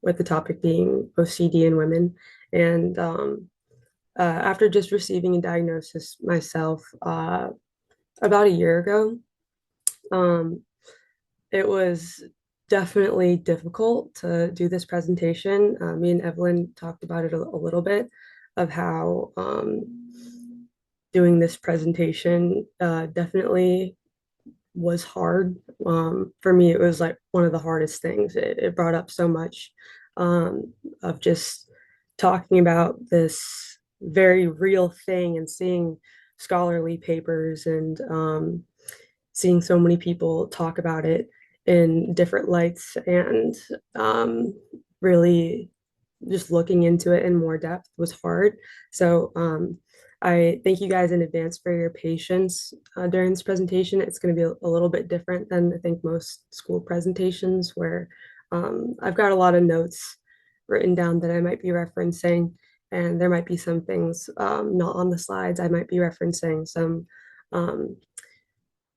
with the topic being OCD in women. And after just receiving a diagnosis myself about a year ago, um, it was definitely difficult to do this presentation. Me and Evelyn talked about it a little bit of how doing this presentation definitely was hard. For me, it was like one of the hardest things. It brought up so much of just talking about this very real thing and seeing scholarly papers and seeing so many people talk about it in different lights and really just looking into it in more depth was hard. So I thank you guys in advance for your patience during this presentation. It's going to be a little bit different than I think most school presentations where I've got a lot of notes written down that I might be referencing, and there might be some things not on the slides. I might be referencing some um,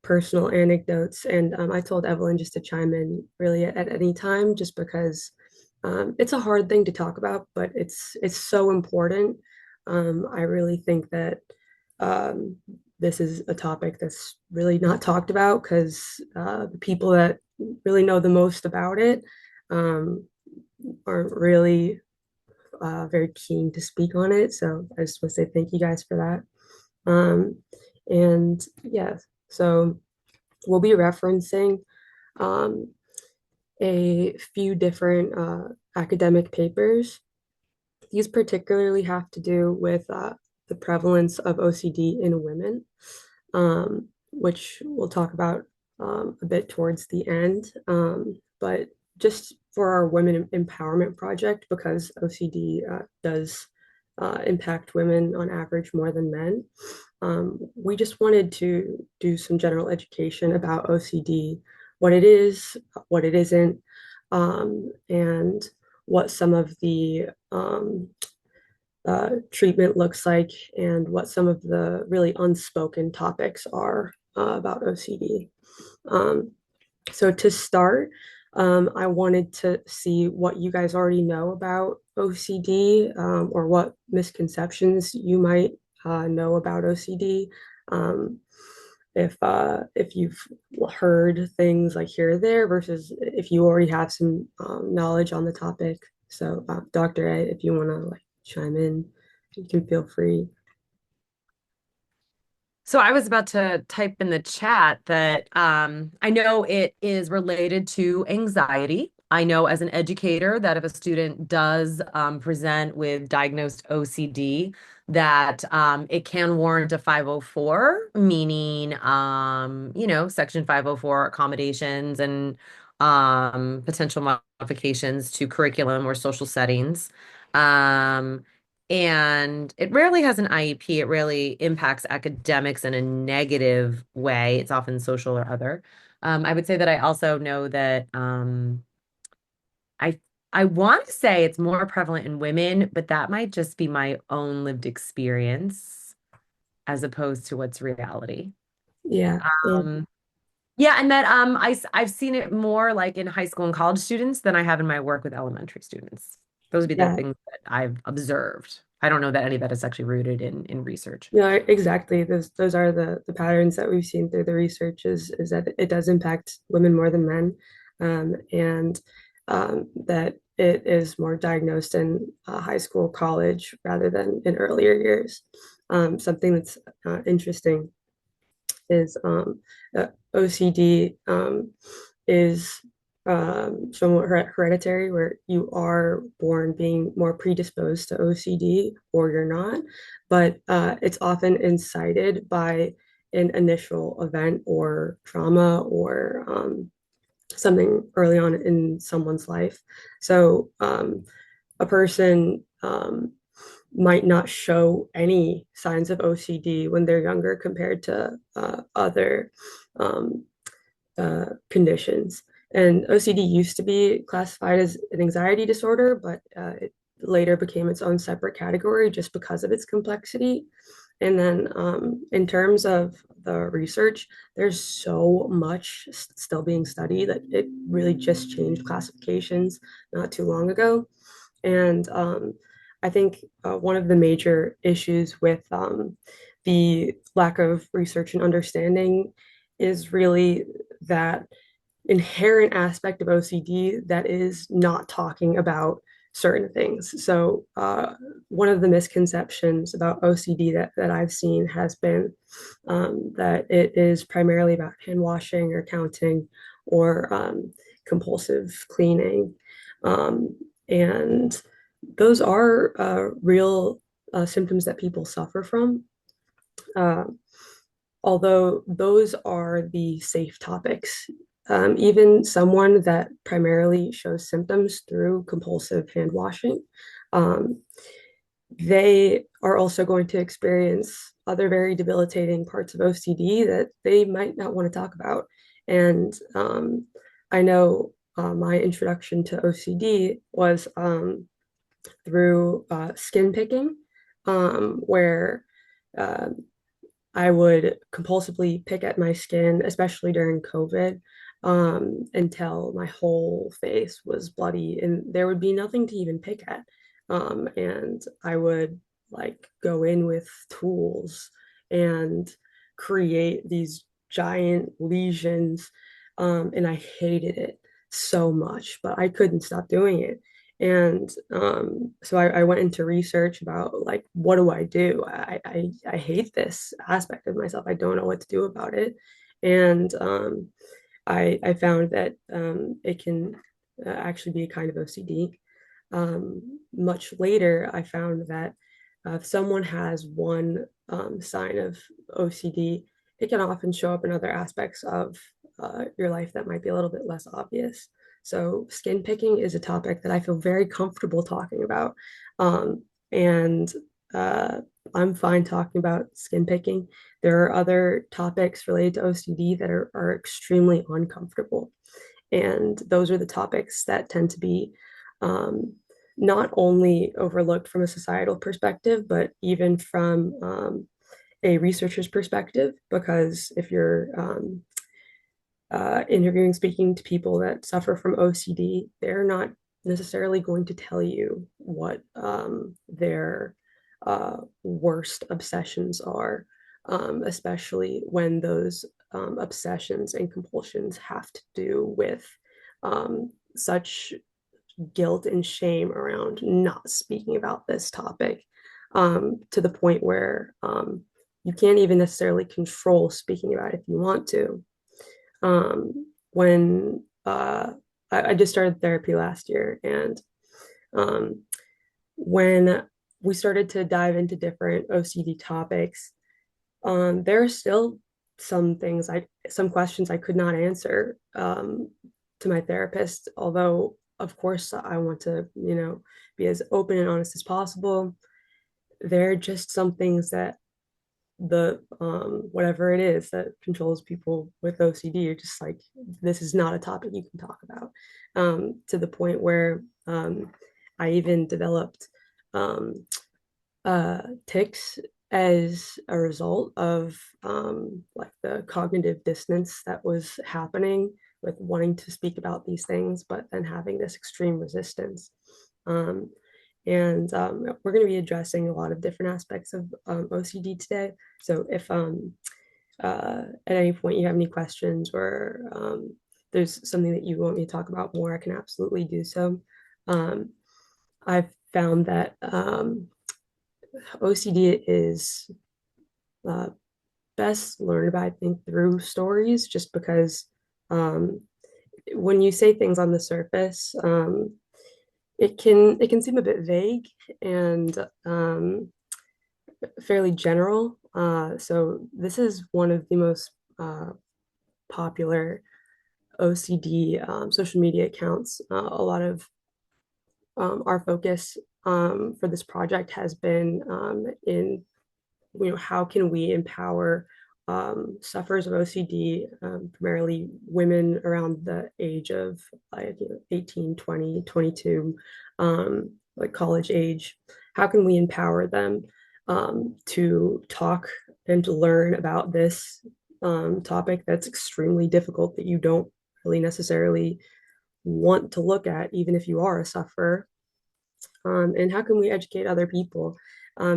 personal anecdotes. And I told Evelyn just to chime in really at any time, just because it's a hard thing to talk about, but it's so important. I really think that um, this is a topic that's really not talked about because the people that really know the most about it um, aren't really very keen to speak on it. So I just want to say thank you guys for that. And yeah, so we'll be referencing um, a few different academic papers. These particularly have to do with the prevalence of OCD in women, which we'll talk about a bit towards the end. But just for our women empowerment project, because OCD does impact women on average more than men, we just wanted to do some general education about OCD, what it is, what it isn't, and what some of the treatment looks like, and what some of the really unspoken topics are about OCD. Um, so to start, I wanted to see what you guys already know about OCD, or what misconceptions you might know about OCD. Um, if you've heard things like here or there versus if you already have some knowledge on the topic. So, Dr. A, if you want to like chime in, you can feel free. So I was about to type in the chat that I know it is related to anxiety. I know as an educator that if a student does present with diagnosed OCD, that it can warrant a 504, meaning Section 504 accommodations and potential modifications to curriculum or social settings. Um, and it rarely has an IEP. It rarely impacts academics in a negative way. It's often social or other. I would say that I also know that I I want to say it's more prevalent in women, but that might just be my own lived experience as opposed to what's reality. Yeah. Um, yeah, and that I've seen it more like in high school and college students than I have in my work with elementary students. Those would be the Yeah. things that I've observed. I don't know that any of that is actually rooted in research. No, exactly. Those are the patterns that we've seen through the research is that it does impact women more than men, and that it is more diagnosed in high school, college, rather than in earlier years. Something that's interesting is OCD is somewhat hereditary, where you are born being more predisposed to OCD or you're not, but it's often incited by an initial event or trauma or something early on in someone's life. So a person might not show any signs of OCD when they're younger compared to other um, conditions. And OCD used to be classified as an anxiety disorder, but it later became its own separate category just because of its complexity. And then in terms of the research. There's so much still being studied that it really just changed classifications not too long ago. And I think one of the major issues with the lack of research and understanding is really that inherent aspect of OCD that is not talking about certain things. So, one of the misconceptions about OCD that I've seen has been that it is primarily about hand washing or counting or compulsive cleaning. And those are real symptoms that people suffer from. Uh, Although those are the safe topics. Even someone that primarily shows symptoms through compulsive hand washing, um, they are also going to experience other very debilitating parts of OCD that they might not want to talk about. And I know my introduction to OCD was through skin picking, where uh, I would compulsively pick at my skin, especially during COVID, until my whole face was bloody and there would be nothing to even pick at. And I would like go in with tools and create these giant lesions. And I hated it so much, but I couldn't stop doing it. And so I went into research about like, what do I do? I hate this aspect of myself. I don't know what to do about it. And I found that it can actually be a kind of OCD. Much later, I found that if someone has one sign of OCD, it can often show up in other aspects of your life that might be a little bit less obvious. So, skin picking is a topic that I feel very comfortable talking about. And uh, I'm fine talking about skin picking. There are other topics related to OCD that are extremely uncomfortable. And those are the topics that tend to be um, not only overlooked from a societal perspective, but even from a researcher's perspective. Because if you're interviewing, speaking to people that suffer from OCD, they're not necessarily going to tell you what their worst obsessions are, especially when those obsessions and compulsions have to do with such guilt and shame around not speaking about this topic, to the point where you can't even necessarily control speaking about it if you want to. When I just started therapy last year, and um, when we started to dive into different OCD topics, there are still some questions I could not answer to my therapist. Although, of course, I want to, be as open and honest as possible. There are just some things that the whatever it is that controls people with OCD, you're just like, this is not a topic you can talk about. To the point where I even developed um, tics as a result of like the cognitive dissonance that was happening with wanting to speak about these things, but then having this extreme resistance. Um, and we're going to be addressing a lot of different aspects of OCD today. So if at any point you have any questions or there's something that you want me to talk about more, I can absolutely do so. Um, I've found that OCD is uh, best learned by, I think, through stories, just because um, when you say things on the surface, it can seem a bit vague and fairly general. So this is one of the most popular OCD social media accounts. A lot of our focus for this project has been in how can we empower sufferers of OCD, primarily women around the age of like 18, 20, 22, like college age. How can we empower them to talk and to learn about this topic that's extremely difficult that you don't really necessarily want to look at, even if you are a sufferer. And how can we educate other people?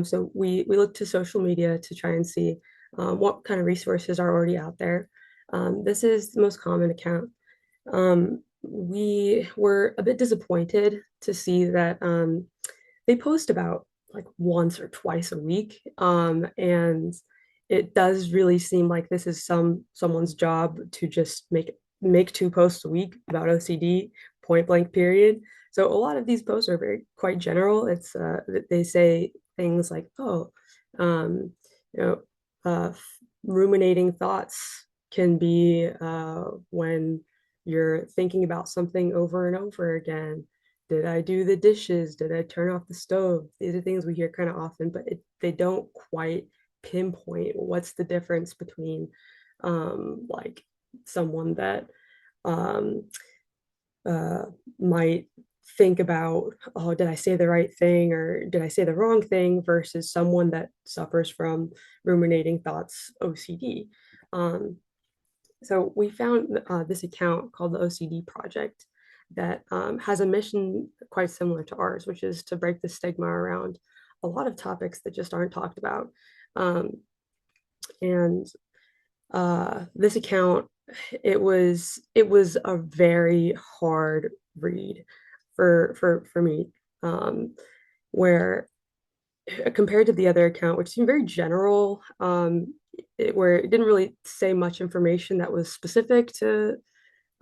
So we look to social media to try and see what kind of resources are already out there. This is the most common account. We were a bit disappointed to see that they post about like once or twice a week. And it does really seem like this is someone's job to just make two posts a week about OCD, point blank period. So a lot of these posts are very quite general. It's they say things like, oh, um, you know, ruminating thoughts can be when you're thinking about something over and over again. Did I do the dishes? Did I turn off the stove? These are things we hear kind of often, but they don't quite pinpoint what's the difference between like someone that um, uh, might think about, oh, did I say the right thing or did I say the wrong thing versus someone that suffers from ruminating thoughts, OCD. Um, so we found this account called the OCD Project that has a mission quite similar to ours, which is to break the stigma around a lot of topics that just aren't talked about. Um, and this account, it was a very hard read for me, where compared to the other account, which seemed very general, where it didn't really say much information that was specific to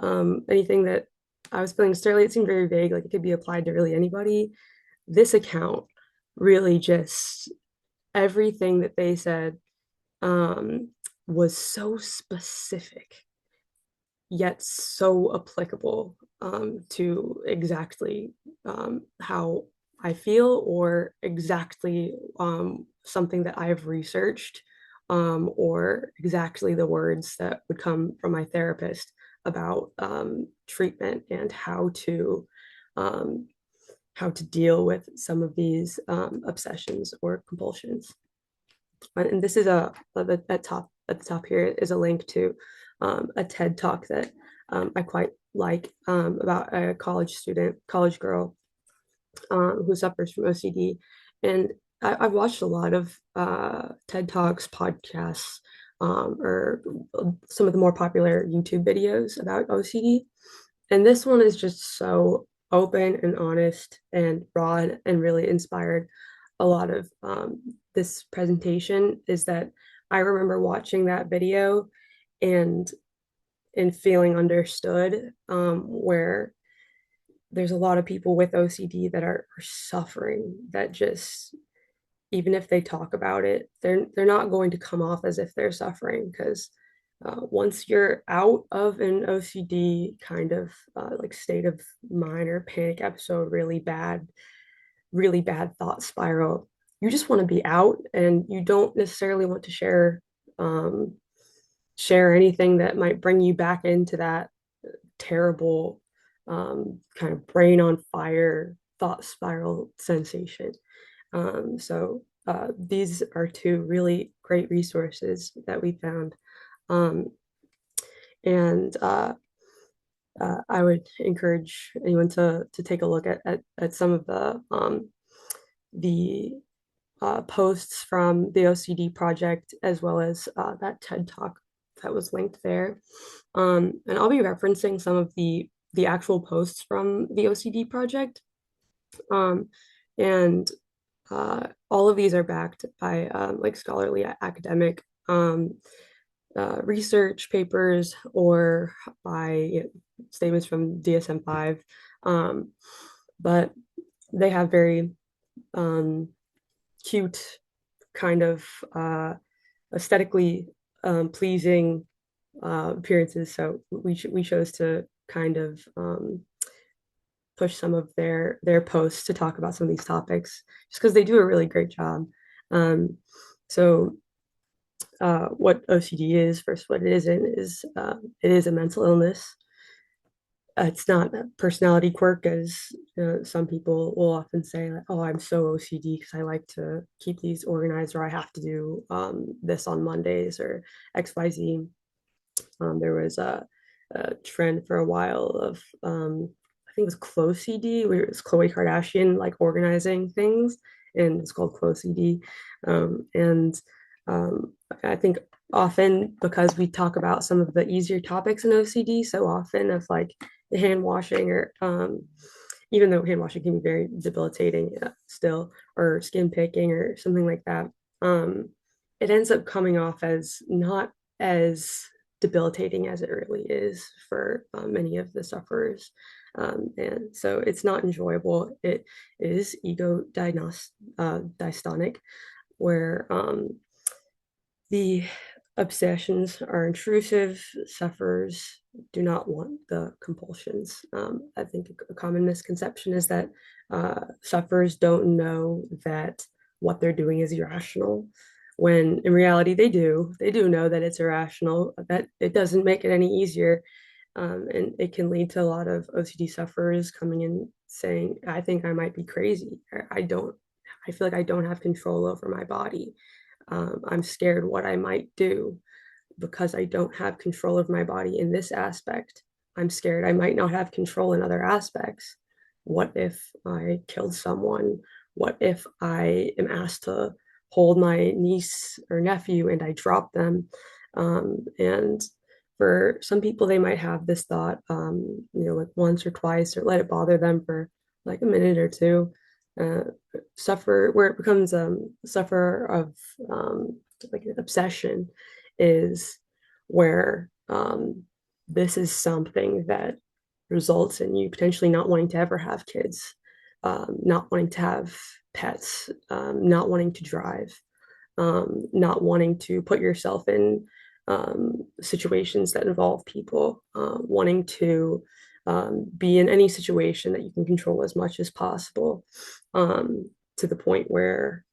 anything that I was feeling necessarily. It seemed very vague, like it could be applied to really anybody. This account really just everything that they said um, was so specific yet so applicable to exactly how I feel or exactly something that I've researched or exactly the words that would come from my therapist about treatment and um, how to deal with some of these obsessions or compulsions. And this is at the top here is a link to a TED talk that I quite like about a college girl who suffers from OCD. And I've watched a lot of TED Talks, podcasts, or some of the more popular YouTube videos about OCD. And this one is just so open and honest and broad and really inspired. A lot of this presentation is that I remember watching that video and feeling understood, where there's a lot of people with OCD that are suffering that just even if they talk about it, they're not going to come off as if they're suffering because once you're out of an OCD kind of like state of mind or panic episode, really bad thought spiral, you just want to be out and you don't necessarily want to um, share anything that might bring you back into that terrible kind of brain on fire thought spiral sensation. So these are two really great resources that we found. Um, and I would encourage anyone to take a look at some of the posts from the OCD project as well as that TED talk that was linked there. And I'll be referencing some of the actual posts from the OCD project. Um, and all of these are backed by like scholarly academic research papers or by statements from DSM-5. Um, but they have very um, cute, kind of aesthetically pleasing appearances. So we chose to kind of push some of their posts to talk about some of these topics, just because they do a really great job. Um, so what OCD is versus what it isn't is it is a mental illness. it's not a personality quirk, as some people will often say, like, oh, I'm so OCD because I like to keep these organized, or I have to do this on Mondays, or XYZ. There was a trend for a while of I think it was close CD, where it was Khloe Kardashian like organizing things, and it's called close CD. And I think often because we talk about some of the easier topics in OCD so often, of like the hand washing, or even though hand washing can be very debilitating still, or skin picking or something like that, um, it ends up coming off as not as debilitating as it really is for many of the sufferers. And so it's not enjoyable. It is dystonic, where the obsessions are intrusive. Sufferers do not want the compulsions. I think a common misconception is that sufferers don't know that what they're doing is irrational, when in reality they do. They do know that it's irrational, that it doesn't make it any easier. And it can lead to a lot of OCD sufferers coming in saying, I think I might be crazy. Or I feel like I don't have control over my body. I'm scared what I might do because I don't have control of my body in this aspect. I'm scared I might not have control in other aspects. What if I killed someone? What if I am asked to hold my niece or nephew and I drop them? And for some people, they might have this thought, like once or twice, or let it bother them for like a minute or two. Uh, Suffer where it becomes suffer of like an obsession is where this is something that results in you potentially not wanting to ever have kids, not wanting to have pets, not wanting to drive, not wanting to put yourself in situations that involve people, wanting to be in any situation that you can control as much as possible, to the point where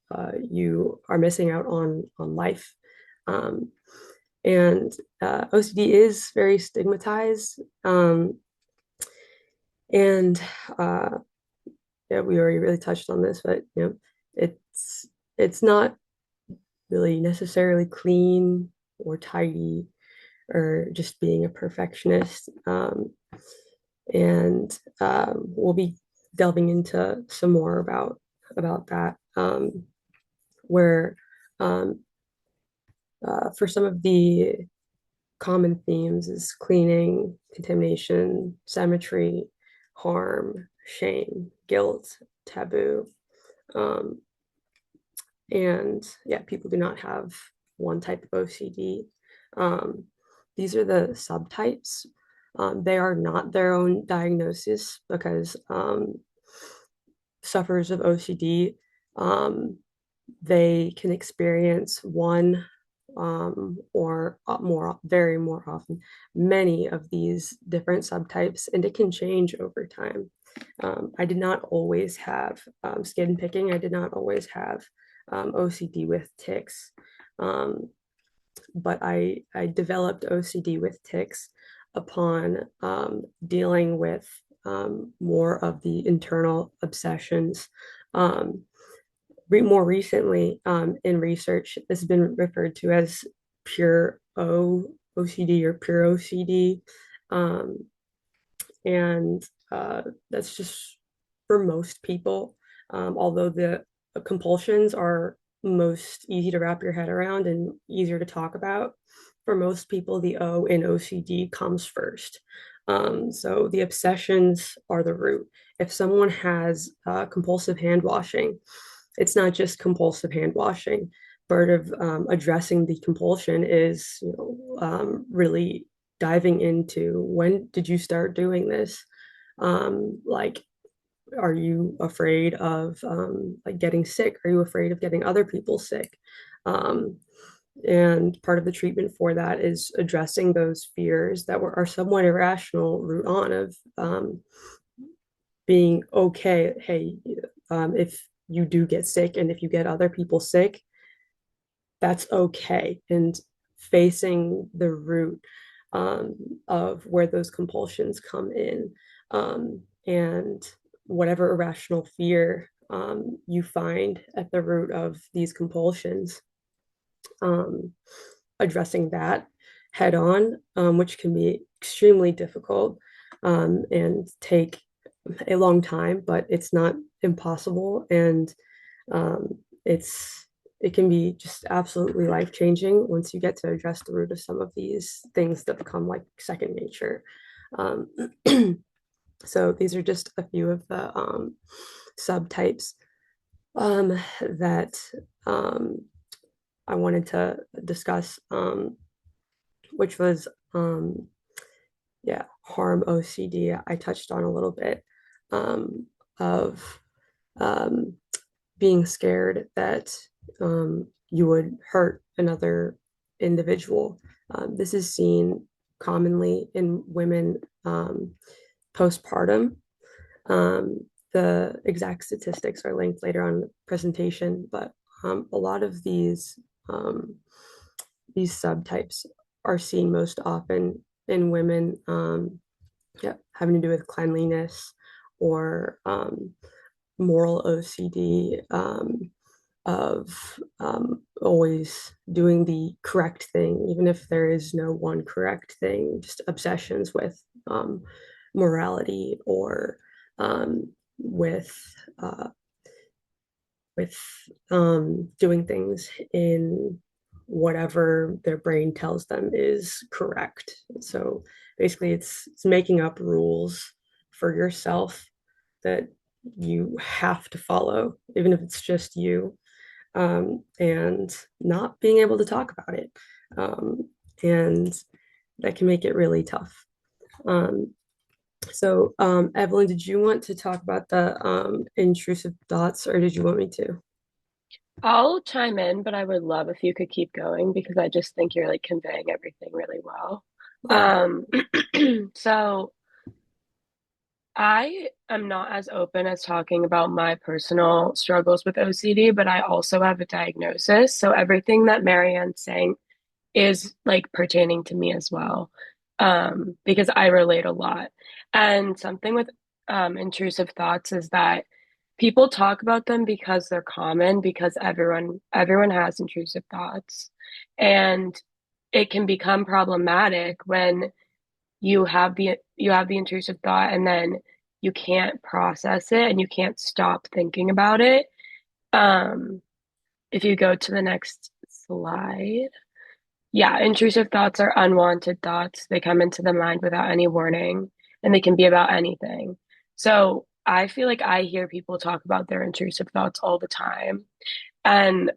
you are missing out on life. Um, and OCD is very stigmatized. And yeah, we already really touched on this, but it's not really necessarily clean or tidy, or just being a perfectionist. And we'll be delving into some more about that, where um, for some of the common themes is cleaning, contamination, symmetry, harm, shame, guilt, taboo. Um, and yeah, people do not have one type of OCD. Um, these are the subtypes. They are not their own diagnosis, because sufferers of OCD, um, they can experience one, or more often, many of these different subtypes, and it can change over time. I did not always have skin picking. I did not always have OCD with tics. Um, but I developed OCD with tics upon dealing with more of the internal obsessions. Um, More recently, in research, this has been referred to as pure OCD, or pure OCD. Um, and that's just for most people. Although the compulsions are most easy to wrap your head around and easier to talk about, for most people, the O in OCD comes first. So the obsessions are the root. If someone has compulsive hand washing, it's not just compulsive hand washing. Part of addressing the compulsion is, really diving into, when did you start doing this? Like, are you afraid of like getting sick? Are you afraid of getting other people sick? Um, and part of the treatment for that is addressing those fears that are somewhat irrational, root on of being okay. Hey, if you do get sick, and if you get other people sick, that's okay. And facing the root, um, of where those compulsions come in. And whatever irrational fear you find at the root of these compulsions, um, addressing that head on, which can be extremely difficult and take a long time, but it's not impossible. And um, it's it can be just absolutely life changing once you get to address the root of some of these things that become like second nature. Um, so these are just a few of the subtypes that um, I wanted to discuss, which was yeah, harm OCD. I touched on a little bit of um, being scared that you would hurt another individual. This is seen commonly in women postpartum. Um, the exact statistics are linked later on in the presentation, but a lot of these subtypes are seen most often in women, yeah, having to do with cleanliness or moral OCD, of always doing the correct thing, even if there is no one correct thing, just obsessions with morality or with uh, with doing things in whatever their brain tells them is correct. So basically, it's making up rules for yourself that you have to follow, even if it's just you, and not being able to talk about it. And that can make it really tough. Um, Evelyn, did you want to talk about the intrusive thoughts, or did you want me to? I'll chime in, but I would love if you could keep going because I just think you're like conveying everything really well. Yeah. Um, so I am not as open as talking about my personal struggles with OCD, but I also have a diagnosis. So everything that Marianne's saying is like pertaining to me as well, because I relate a lot. And something with intrusive thoughts is that people talk about them because they're common, because everyone has intrusive thoughts. And it can become problematic when you have the intrusive thought and then you can't process it and you can't stop thinking about it. Um, if you go to the next slide. Yeah, intrusive thoughts are unwanted thoughts. They come into the mind without any warning, and they can be about anything. So I feel like I hear people talk about their intrusive thoughts all the time. And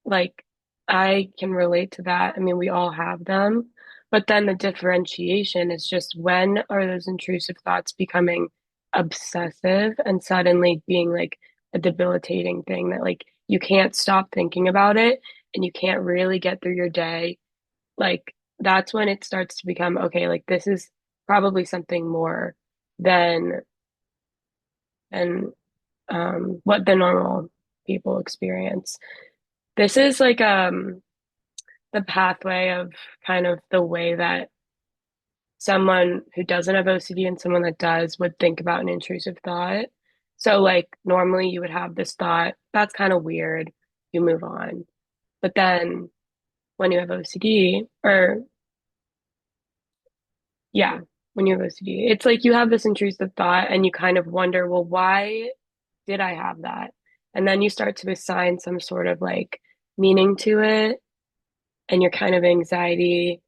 like, I can relate to that. I mean, we all have them. But then the differentiation is just when are those intrusive thoughts becoming obsessive and suddenly being like a debilitating thing that like you can't stop thinking about it and you can't really get through your day, like that's when it starts to become okay, like this is probably something more than than what the normal people experience. This is like the pathway of kind of the way that someone who doesn't have OCD and someone that does would think about an intrusive thought. So like normally you would have this thought, that's kind of weird, you move on. But then when you have OCD, or yeah, when you have OCD, it's like you have this intrusive thought and you kind of wonder, well, why did I have that? And then you start to assign some sort of like meaning to it, and you're kind of anxiety,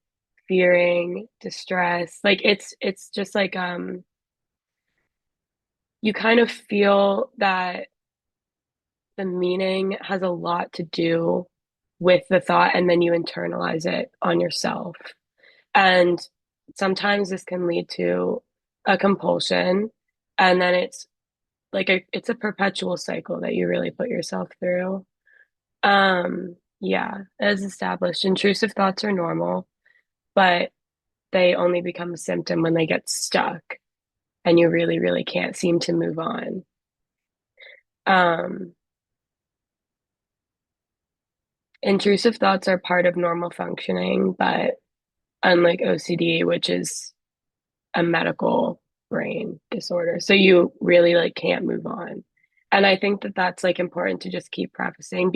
fearing, distress. Like it's just like you kind of feel that the meaning has a lot to do with the thought, and then you internalize it on yourself. And sometimes this can lead to a compulsion, and then it's a perpetual cycle that you really put yourself through. Yeah, as established, intrusive thoughts are normal, but they only become a symptom when they get stuck and you really, really can't seem to move on. Um, Intrusive thoughts are part of normal functioning, but unlike OCD, which is a medical brain disorder. So you really like can't move on. And I think that that's like important to just keep prefacing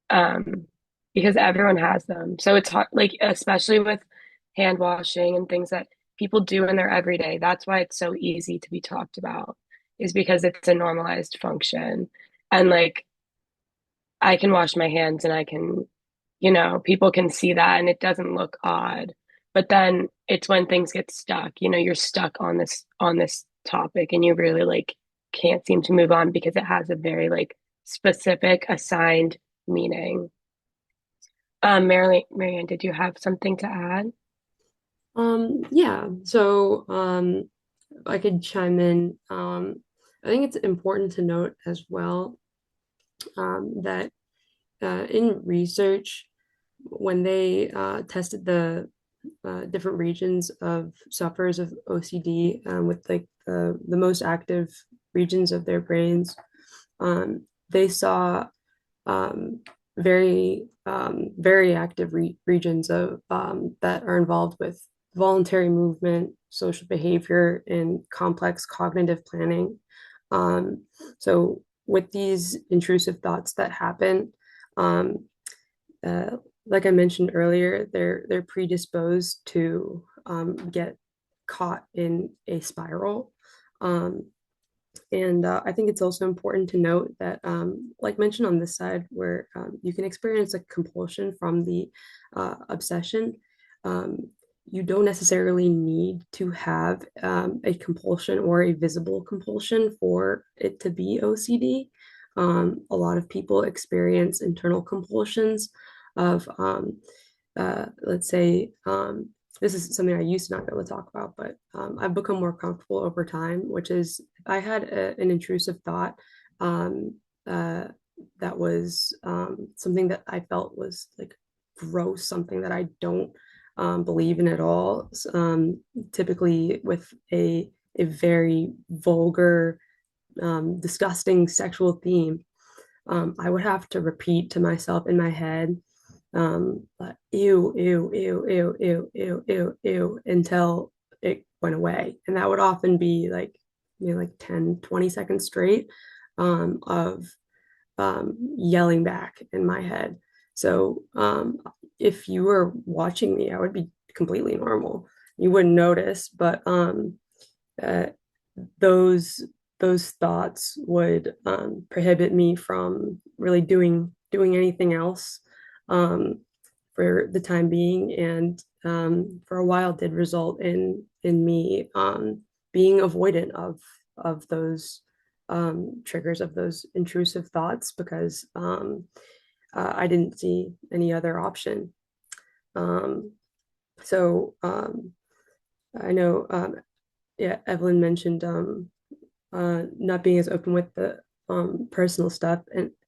um because everyone has them. So it's hard, like especially with hand washing and things that people do in their everyday. That's why it's so easy to be talked about, is because it's a normalized function. And like I can wash my hands and I can, people can see that and it doesn't look odd. But then it's when things get stuck, you're stuck on this topic and you really like can't seem to move on because it has a very like specific assigned meaning. Marianne, did you have something to add? Yeah, so I could chime in. I think it's important to note as well that in research, when they tested the different regions of sufferers of OCD with like the most active regions of their brains, they saw um, very active regions of that are involved with voluntary movement, social behavior, and complex cognitive planning. So with these intrusive thoughts that happen, um, uh, like I mentioned earlier, they're predisposed to get caught in a spiral. Um, and I think it's also important to note that, like mentioned on this side, where you can experience a compulsion from the obsession, um, you don't necessarily need to have a compulsion or a visible compulsion for it to be OCD. A lot of people experience internal compulsions of, let's say, this is something I used to not be able to talk about, but I've become more comfortable over time, which is if I had an intrusive thought um, uh, that was something that I felt was like gross, something that I don't believe in at all, typically with a very vulgar, disgusting sexual theme. I would have to repeat to myself in my head, ew, ew, ew, ew, ew, ew, ew, ew, until it went away. And that would often be like, like 10, 20 seconds straight of yelling back in my head. So if you were watching me, I would be completely normal. You wouldn't notice, but uh, those those thoughts would prohibit me from really doing anything else um, for the time being, and for a while did result in me being avoidant of those triggers of those intrusive thoughts because I didn't see any other option. Um, so I know, yeah, Evelyn mentioned not being as open with the personal stuff,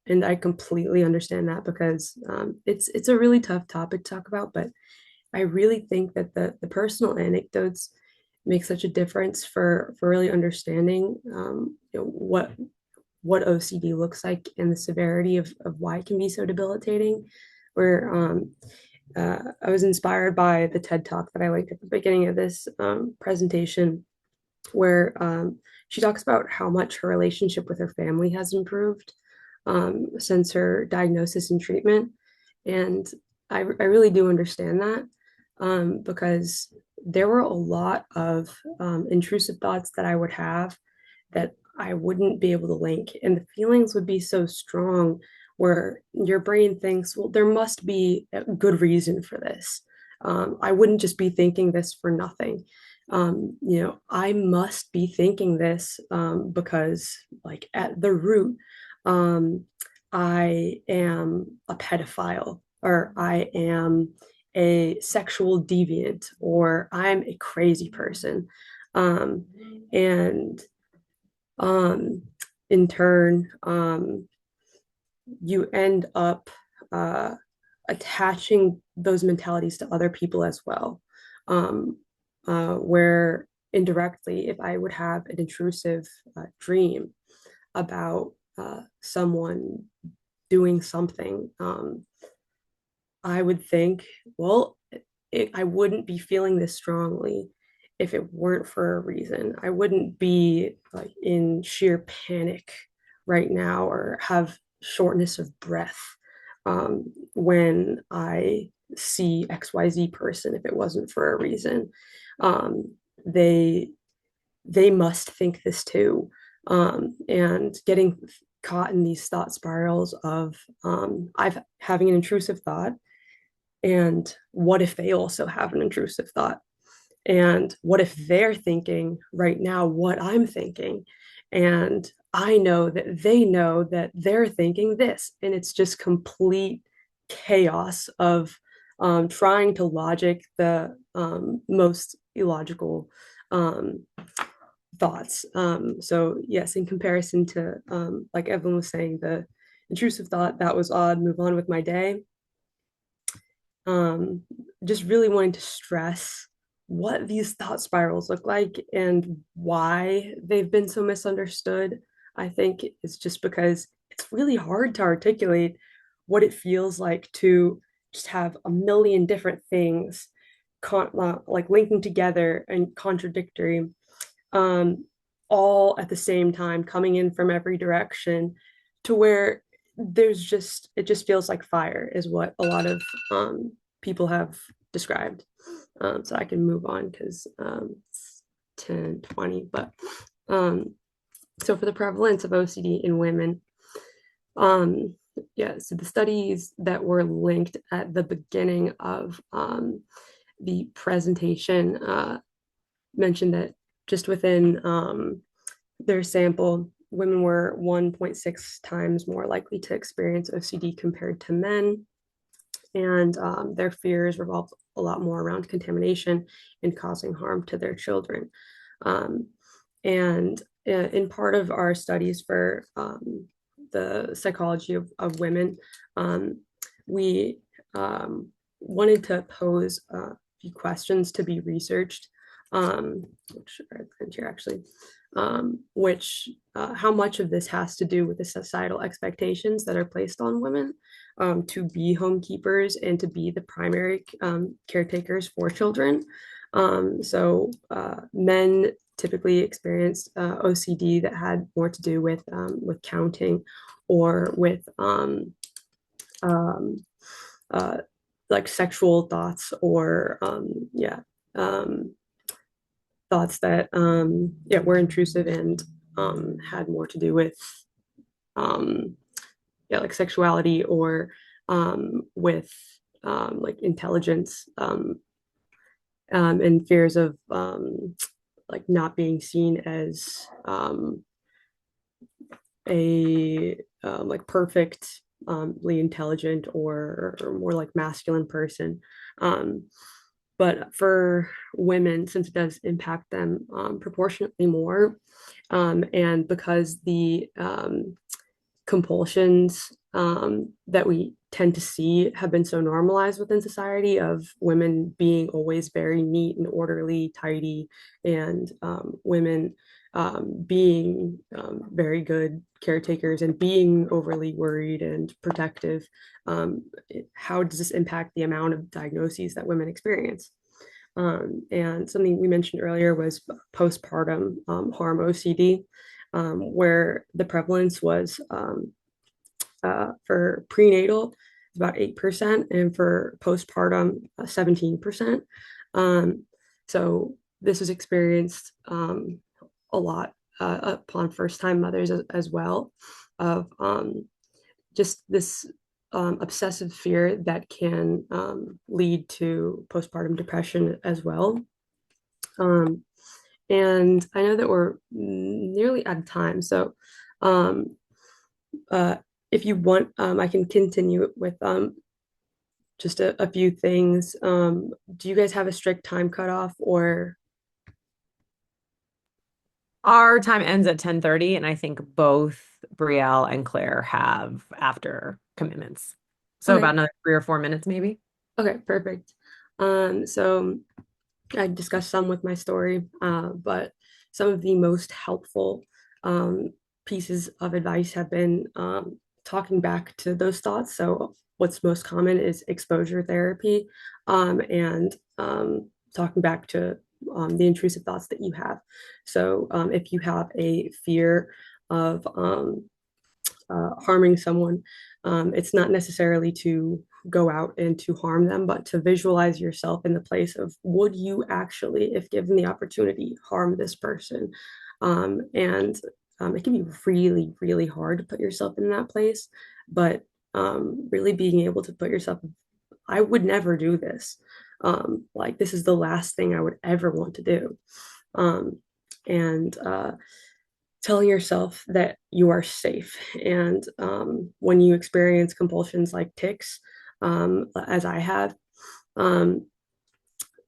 and I completely understand that because it's a really tough topic to talk about, but I really think that the personal anecdotes make such a difference for really understanding what OCD looks like and the severity of why it can be so debilitating. Where I was inspired by the TED talk that I liked at the beginning of this presentation, where she talks about how much her relationship with her family has improved since her diagnosis and treatment. And I really do understand that because there were a lot of intrusive thoughts that I would have that I wouldn't be able to link. And the feelings would be so strong where your brain thinks, well, there must be a good reason for this. I wouldn't just be thinking this for nothing. I must be thinking this because, like, at the root, um, I am a pedophile, or I am a sexual deviant, or I'm a crazy person. Um, and um, in turn, you end up uh, attaching those mentalities to other people as well. Um, where indirectly, if I would have an intrusive dream about someone doing something, I would think, well, I wouldn't be feeling this strongly if it weren't for a reason. I wouldn't be like in sheer panic right now or have shortness of breath when I see XYZ person if it wasn't for a reason. Um, they they must think this too. And getting caught in these thought spirals of I've having an intrusive thought, and what if they also have an intrusive thought? And what if they're thinking right now what I'm thinking? And I know that they're thinking this. And it's just complete chaos of trying to logic the most illogical um, thoughts. So, yes, in comparison to, like Evelyn was saying, the intrusive thought, that was odd, move on with my day. um, just really wanting to stress what these thought spirals look like and why they've been so misunderstood. I think it's just because it's really hard to articulate what it feels like to just have a million different things like linking together and contradictory, um, all at the same time, coming in from every direction, to where it just feels like fire, is what a lot of people have described. So I can move on because it's 10:20. But so for the prevalence of OCD in women, um, yeah, so the studies that were linked at the beginning of the presentation mentioned that just within their sample, women were 1.6 times more likely to experience OCD compared to men. And their fears revolved a lot more around contamination and causing harm to their children. Um, and in part of our studies for the psychology of women, we wanted to pose a few questions to be researched, which are here actually, which how much of this has to do with the societal expectations that are placed on women to be homekeepers and to be the primary caretakers for children. Men typically experienced OCD that had more to do with counting or with um, uh, like sexual thoughts or thoughts that were intrusive and had more to do with um, like sexuality or with like intelligence, and fears of like not being seen as a like perfectly intelligent or more like masculine person. Um, but for women, since it does impact them proportionately more, and because the compulsions that we tend to see have been so normalized within society, of women being always very neat and orderly, tidy, and women being very good caretakers and being overly worried and protective. How does this impact the amount of diagnoses that women experience? And something we mentioned earlier was postpartum harm OCD, where the prevalence was for prenatal about 8%, and for postpartum 17%. So this was experienced a lot upon first-time mothers as well, of just this obsessive fear that can lead to postpartum depression as well. Um, and I know that we're nearly out of time. So um, uh, if you want, I can continue with just a few things. Do you guys have a strict time cutoff or? Our time ends at 10:30, and I think both Brielle and Claire have after commitments. So Okay, about another 3 or 4 minutes, maybe. okay, perfect. So I discussed some with my story, but some of the most helpful pieces of advice have been talking back to those thoughts. So what's most common is exposure therapy, and talking back to the intrusive thoughts that you have. So if you have a fear of harming someone, it's not necessarily to go out and to harm them, but to visualize yourself in the place of, would you actually, if given the opportunity, harm this person? And it can be really, really hard to put yourself in that place, but really being able to put yourself, I would never do this. Like, this is the last thing I would ever want to do. Um, and telling yourself that you are safe. And when you experience compulsions like tics, as I have, um,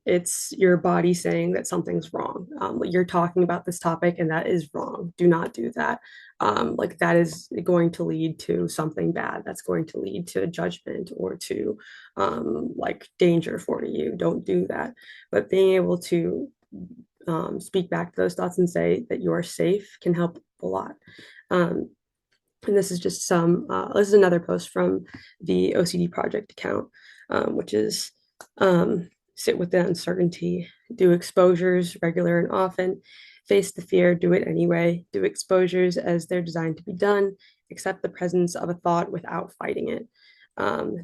it's your body saying that something's wrong. You're talking about this topic and that is wrong. Do not do that. Like, that is going to lead to something bad. That's going to lead to judgment or to like danger for you. Don't do that. But being able to speak back to those thoughts and say that you are safe can help a lot. Um, and this is just this is another post from the OCD project account, which is sit with the uncertainty, do exposures regular and often, face the fear, do it anyway, do exposures as they're designed to be done, accept the presence of a thought without fighting it.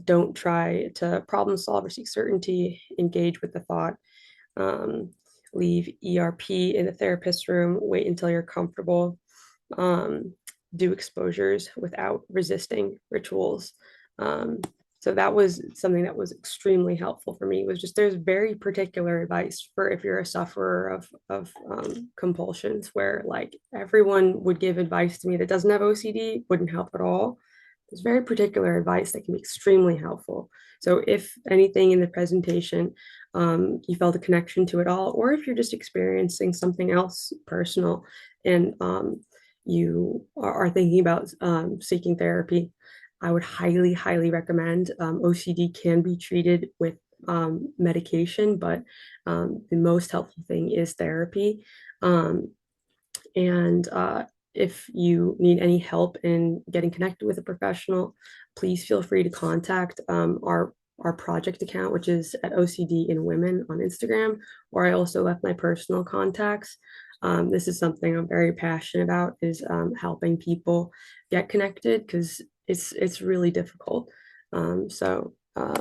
Don't try to problem solve or seek certainty, engage with the thought. Um, Leave ERP in the therapist's room, wait until you're comfortable, do exposures without resisting rituals. So that was something that was extremely helpful for me, was just, there's very particular advice for if you're a sufferer of compulsions, where like everyone would give advice to me that doesn't have OCD, wouldn't help at all. There's very particular advice that can be extremely helpful. So if anything in the presentation, you felt a connection to it all, or if you're just experiencing something else personal and you are thinking about seeking therapy, I would highly, highly recommend. OCD can be treated with medication, but the most helpful thing is therapy. And if you need any help in getting connected with a professional, please feel free to contact our project account, which is at OCD in Women on Instagram, or I also left my personal contacts. This is something I'm very passionate about, is helping people get connected, because it's really difficult. That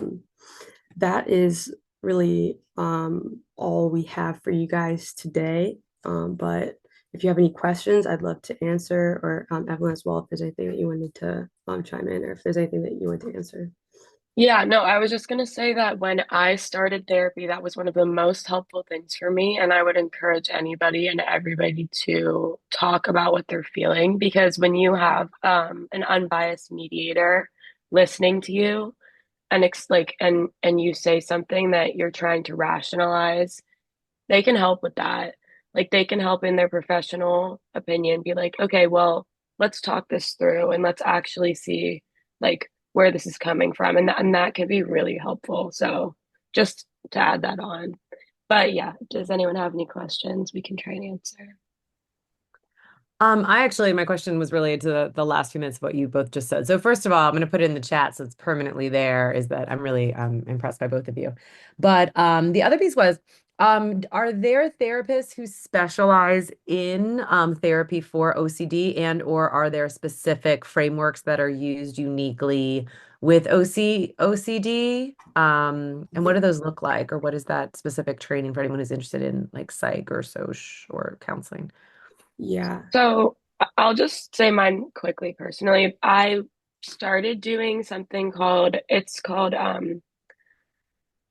is really all we have for you guys today. But if you have any questions, I'd love to answer, or Evelyn as well, if there's anything that you wanted to chime in, or if there's anything that you want to answer. Yeah, no, I was just going to say that when I started therapy, that was one of the most helpful things for me. And I would encourage anybody and everybody to talk about what they're feeling, because when you have an unbiased mediator listening to you and and you say something that you're trying to rationalize, they can help with that. Like, they can help in their professional opinion, be like, okay, well, let's talk this through and let's actually see like where this is coming from. And that can be really helpful. So just to add that on. But yeah, does anyone have any questions we can try and answer? I actually, my question was related to the last few minutes of what you both just said. So first of all, I'm going to put it in the chat so it's permanently there, is that I'm really impressed by both of you. But the other piece was, are there therapists who specialize in therapy for OCD, and or are there specific frameworks that are used uniquely with OCD? And what do those look like, or what is that specific training for anyone who's interested in like psych or soc or counseling? Yeah. So I'll just say mine quickly personally. I started doing something called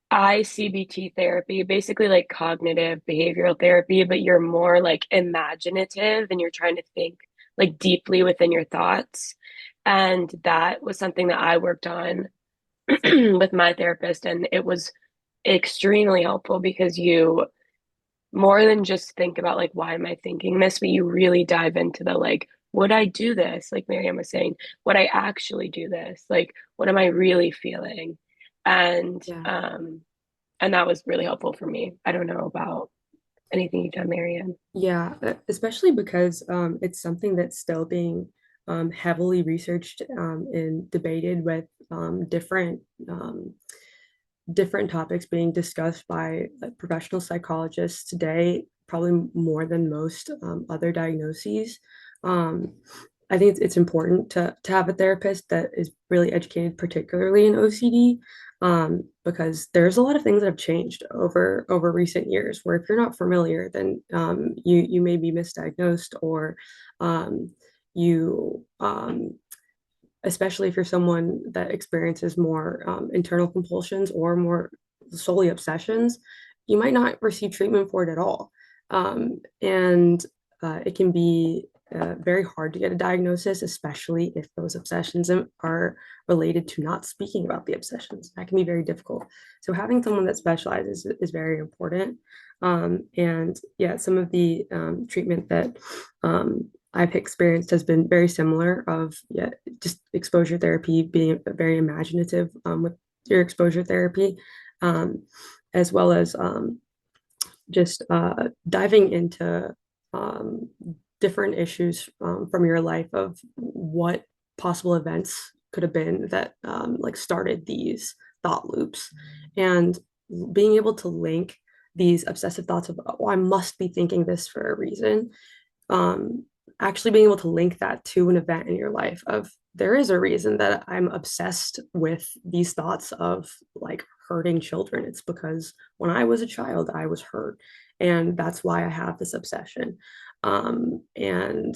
ICBT therapy, basically like cognitive behavioral therapy, but you're more like imaginative and you're trying to think like deeply within your thoughts. And that was something that I worked on with my therapist, and it was extremely helpful because you more than just think about like, why am I thinking this, but you really dive into the like, would I do this? Like Marianne was saying, would I actually do this? Like, what am I really feeling? And Yeah. and that was really helpful for me. I don't know about anything you've done, Marianne. Yeah, especially because it's something that's still being heavily researched and debated with different topics being discussed by like, professional psychologists today, probably more than most other diagnoses. Um, I think it's important to have a therapist that is really educated, particularly in OCD, because there's a lot of things that have changed over recent years. Where if you're not familiar, then you may be misdiagnosed, or um, you especially if you're someone that experiences more internal compulsions or more solely obsessions, you might not receive treatment for it at all. And it can be very hard to get a diagnosis, especially if those obsessions are related to not speaking about the obsessions. That can be very difficult. So having someone that specializes is very important. And yeah, some of the treatment that I've experienced has been very similar of yeah, just exposure therapy being very imaginative with your exposure therapy, um, as well as just diving into um, different issues from your life of what possible events could have been that like started these thought loops and being able to link these obsessive thoughts of oh I must be thinking this for a reason, um, actually being able to link that to an event in your life of there is a reason that I'm obsessed with these thoughts of like hurting children. It's because when I was a child, I was hurt. And that's why I have this obsession. And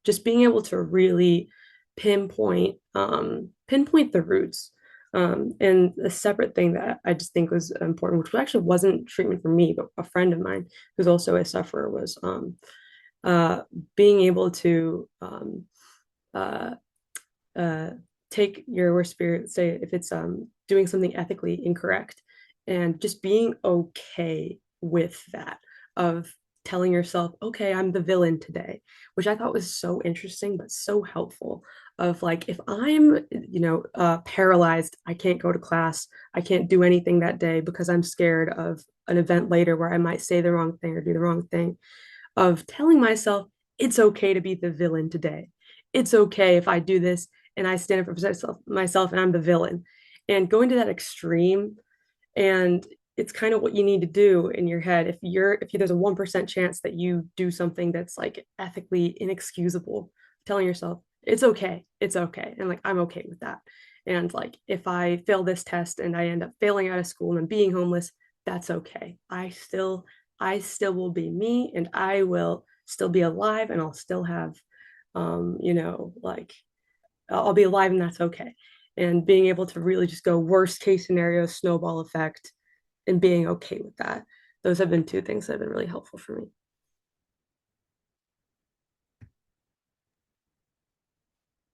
just being able to really pinpoint the roots. And a separate thing that I just think was important, which actually wasn't treatment for me, but a friend of mine who's also a sufferer was uh, being able to uh, uh, take your spirit, say if it's doing something ethically incorrect, and just being okay with that, of telling yourself, okay, I'm the villain today, which I thought was so interesting, but so helpful. Of like, if I'm, paralyzed, I can't go to class, I can't do anything that day because I'm scared of an event later where I might say the wrong thing or do the wrong thing, of telling myself it's okay to be the villain today. It's okay if I do this and I stand up for myself and I'm the villain. And going to that extreme, and it's kind of what you need to do in your head. If there's a 1% chance that you do something that's like ethically inexcusable, telling yourself it's okay, and like I'm okay with that. And like if I fail this test and I end up failing out of school and being homeless, that's okay. I still will be me, and I will still be alive, and I'll still have like I'll be alive, and that's okay. And being able to really just go worst case scenario, snowball effect, and being okay with that. Those have been two things that have been really helpful for me.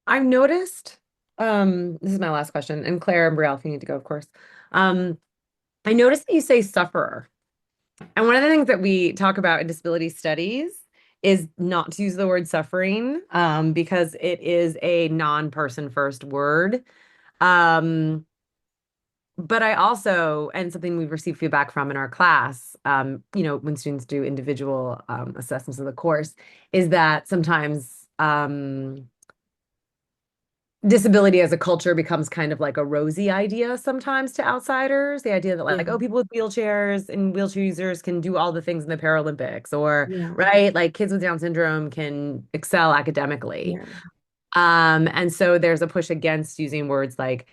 I've noticed, this is my last question, and Claire and Brielle, if you need to go, of course. Um, I noticed that you say sufferer. And one of the things that we talk about in disability studies is not to use the word suffering, because it is a non-person first word. Um, but I also, and something we've received feedback from in our class, when students do individual assessments of the course, is that sometimes disability as a culture becomes kind of like a rosy idea sometimes to outsiders. The idea that like, Yeah, oh, people with wheelchairs and wheelchair users can do all the things in the Paralympics, or yeah, right, like kids with Down syndrome can excel academically. yeah, And so there's a push against using words like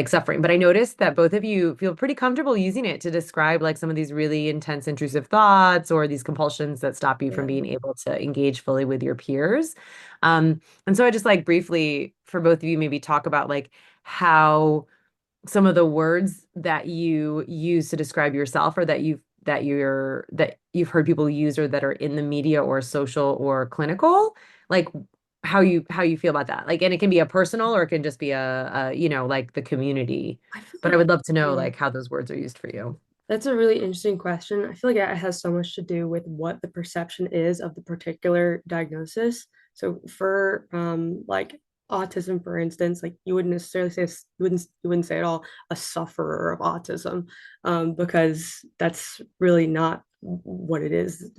suffering. But I noticed that both of you feel pretty comfortable using it to describe like some of these really intense, intrusive thoughts or these compulsions that stop you from yeah. being able to engage fully with your peers. And so I just like briefly for both of you maybe talk about like how some of the words that you use to describe yourself or that you've heard people use or that are in the media or social or clinical, like how you feel about that. Like, and it can be a personal or it can just be like the community. I feel But I like would love to know yeah. like how those words are used for you. That's a really interesting question. I feel like it has so much to do with what the perception is of the particular diagnosis. So for like autism, for instance, like you wouldn't necessarily say you wouldn't say at all a sufferer of autism, because that's really not what it is.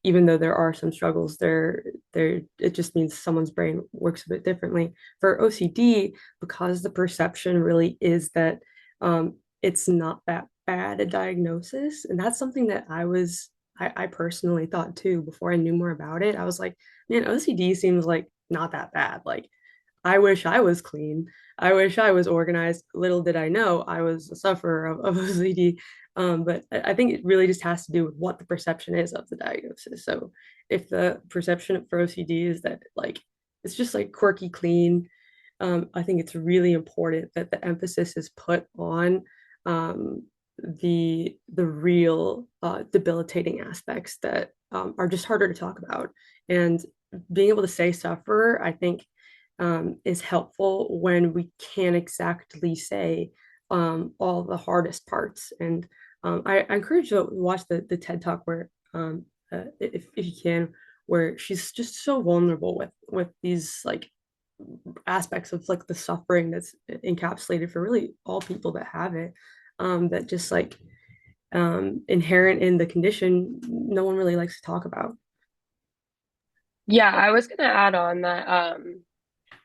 Even though there are some struggles there, it just means someone's brain works a bit differently. For OCD, because the perception really is that it's not that bad a diagnosis, and that's something that I personally thought too before I knew more about it. I was like, man, OCD seems like not that bad. Like, I wish I was clean. I wish I was organized. Little did I know I was a sufferer of OCD. But I think it really just has to do with what the perception is of the diagnosis. So if the perception for OCD is that like it's just like quirky clean, I think it's really important that the emphasis is put on the real debilitating aspects that are just harder to talk about. And being able to say suffer, I think is helpful when we can't exactly say all the hardest parts. And I encourage you to watch the TED Talk where, if you can, where she's just so vulnerable with these like aspects of like the suffering that's encapsulated for really all people that have it, that just like inherent in the condition, no one really likes to talk about. Yeah, I was gonna add on that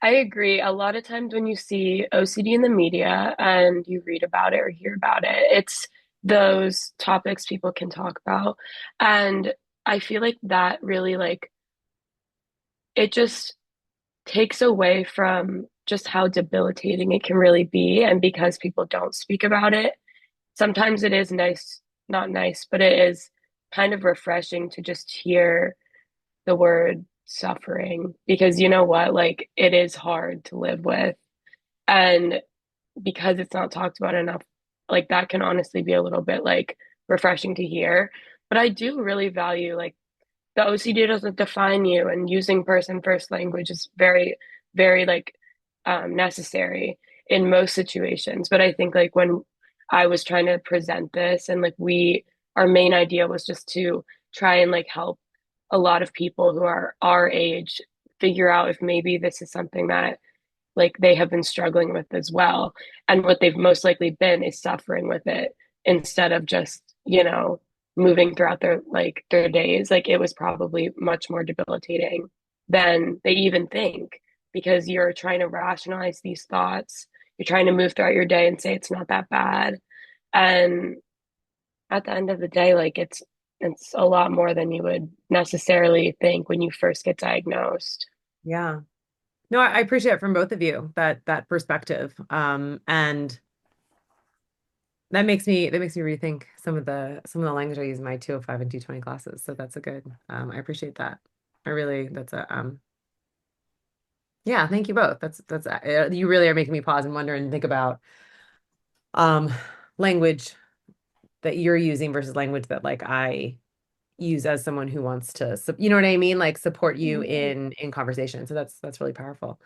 I agree. A lot of times when you see OCD in the media and you read about it or hear about it, it's those topics people can talk about. And I feel like that really like it just takes away from just how debilitating it can really be. And because people don't speak about it, sometimes it is nice, not nice, but it is kind of refreshing to just hear the word suffering because you know what? Like it is hard to live with. And because it's not talked about enough, like that can honestly be a little bit like refreshing to hear. But I do really value like the OCD doesn't define you, and using person first language is very, very like necessary in most situations. But I think like when I was trying to present this and like our main idea was just to try and like help a lot of people who are our age figure out if maybe this is something that like they have been struggling with as well. And what they've most likely been is suffering with it instead of just, moving throughout their days. Like it was probably much more debilitating than they even think because you're trying to rationalize these thoughts. You're trying to move throughout your day and say it's not that bad. And at the end of the day, like it's a lot more than you would necessarily think when you first get diagnosed. Yeah. No, I appreciate it from both of you, that perspective. And that makes me rethink some of the language I use in my 205 and 220 classes. So that's a good, I appreciate that. That's a yeah, thank you both. You really are making me pause and wonder and think about um language that you're using versus language that like I use as someone who wants to, you know what I mean? Like support you in conversation. So that's really powerful.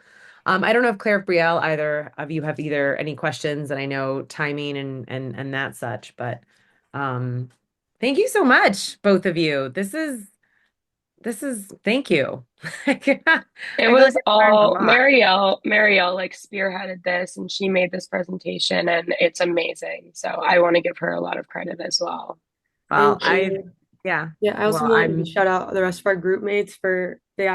I don't know if Claire, Brielle, either of you have either any questions, and I know timing and that such, but um, thank you so much, both of you. This is thank you. I feel It like was I learned a all lot. Marielle like spearheaded this and she made this presentation and it's amazing. So I want to give her a lot of credit as well. Well, Thank you. yeah. Yeah, I also Well, wanted to shout out the rest of our group mates for they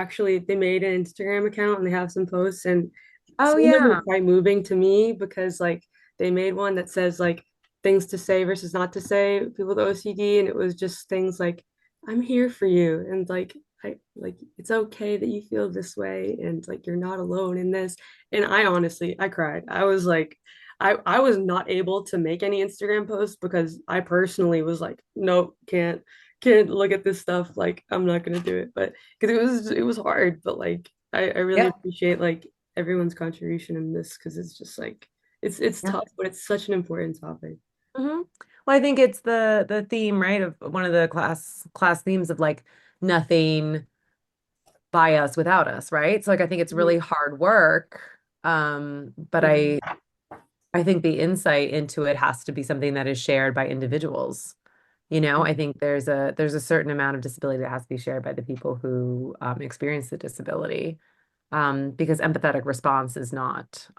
made an Instagram account and they have some posts, and oh some of them were yeah. quite moving to me because like they made one that says like things to say versus not to say people with OCD, and it was just things like I'm here for you, and like I like it's okay that you feel this way, and like you're not alone in this. And I honestly I cried. I was like I was not able to make any Instagram posts because I personally was like, nope, can't look at this stuff. Like I'm not gonna do it. But because it was hard, but like I really Yeah. appreciate like everyone's contribution in this because it's just like it's Yeah. tough, but it's such an important topic. hmm Well, I think it's the theme, right, of one of the class themes of like nothing by us without us, right? So like I think it's really hard work. But Mhm. I think the insight into it has to be something that is shared by individuals. I think there's a certain amount of disability that has to be shared by the people who experience the disability. Because empathetic response is not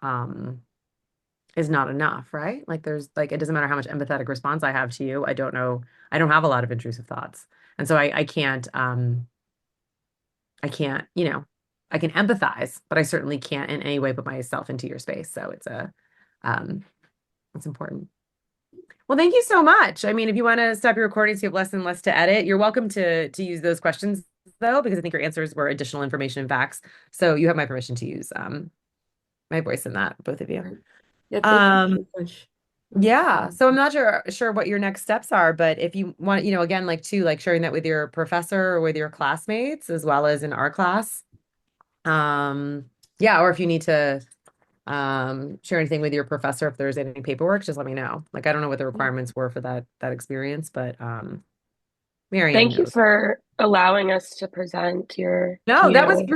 is not enough, right? Like there's like it doesn't matter how much empathetic response I have to you. I don't know. I don't have a lot of intrusive thoughts. And so I can't, I can empathize, but I certainly can't in any way put myself into your space. So um it's important. Well, thank you so much. I mean, if you want to stop your recording so you have less and less to edit, you're welcome to use those questions though, because I think your answers were additional information and facts. So you have my permission to use my voice in that, both of you. Right. Yeah, thank you Um, so much. yeah. So I'm not sure what your next steps are, but if you want, again, like sharing that with your professor or with your classmates as well as in our class. Yeah, or if you need to share anything with your professor if there's any paperwork, just let me know. Like I don't know what the requirements were for that experience, but Marianne Thank you knows. for allowing us to present your No, that was keynote.